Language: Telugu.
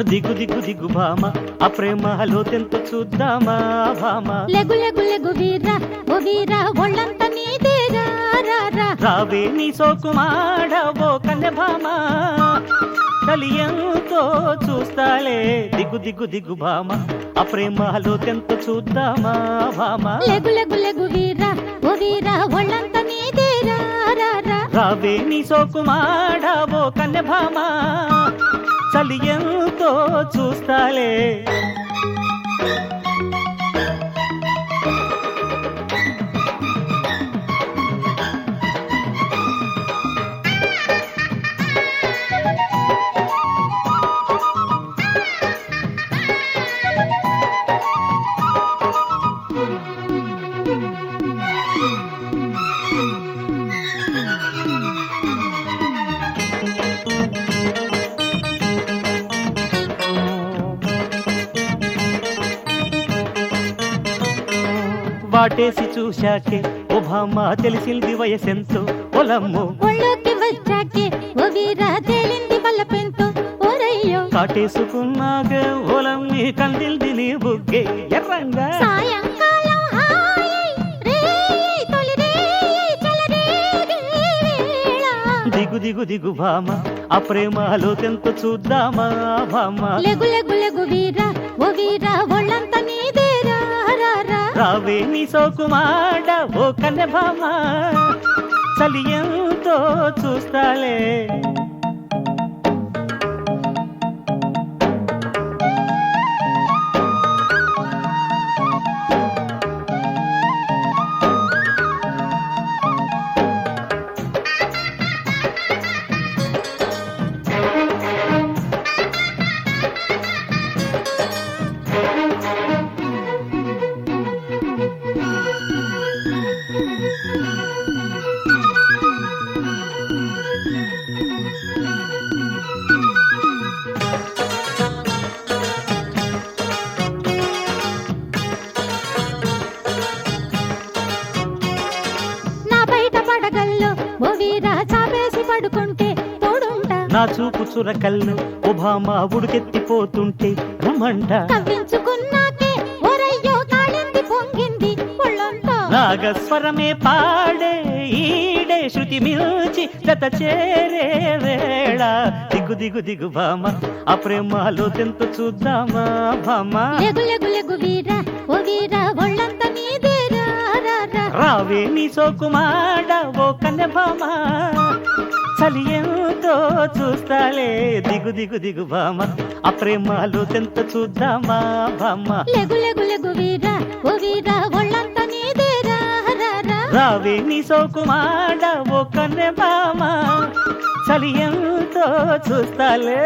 దిగు దిగు దిగు భామ ఆ ప్రేమలో తెంత చూద్దామా భామ లెగు లెగు లెగు వీరా ఓ వీరా ఒళ్ళంత నీదేరా రా రా రావే నీ సోకుమాడవో కన్నె భామ కలియంతో చూస్తాలే దిగు దిగు దిగు భామ ఆ ప్రేమలో తెంత చూద్దామా భామ లెగు లెగు లెగు వీరా ఓ వీరా ఒళ్ళంత నీదేరా రా రా రావే నీ సోకుమాడవో కన్నె భామ చలియంతో చూస్తాలే వాటేసి చూశాకే ఓ భామ తెలిసింది వయసెంతో పొలమ్ము ఒళ్ళోకి వచ్చాకే ఓ వీరా తేలింది బల్లపెంతో ఓరయ్యో కాటేసుకున్నాక ఓలమ్మి కందిల్ది నీ బుగ్గే ఎర్రంగా సాయంకాలం హాయి రేయి తొలి రేయి చెలరేగే వేళ దిగు దిగు దిగు భామ ఆ ప్రేమలో తెంత చూద్దామా భామ లెగు లెగు లెగు వీరా ఓ వీరా ఒళ్ళంత నీదేరా రా రా రావే నీ సోకుమాడ ఓ కన్నె భామ చలియంతో చూస్తాలే నా బయట పడగల్లో ఓ వీరా చాపేసి పడుకుంటే తోడుంటా నా చూపు చురకల్లు ఓ భామ ఉడికెత్తిపోతుంటే రమంట కవ్వించుకున్నాకే ఓరయ్యో కాళింది పొంగింది ఒళ్ళంతా నాగస్వరమే పాడే ఈడే శృతి మిల్చి జత చేరే వేళ దిగు దిగు దిగు భామ ఆ ప్రేమలో తెంత చూద్దామా భామ లెగు లెగు లెగు వీరా ఓ వీరా ఒళ్ళంత నీదేరా రా రా రావే నీ సోకుమాడ ఓ కన్నె భామ చలియంతో చూస్తాలే దిగు దిగు దిగు భామ ఆ ప్రేమలో తెంత చూద్దామా భామ లెగు లెగు లెగు వీరా ఓ వీరా ఒళ్ళంత నీదేరా రా రా రావే నీ సోకుమాడ ఓ కన్నె భామ చలియంతో చూస్తాలే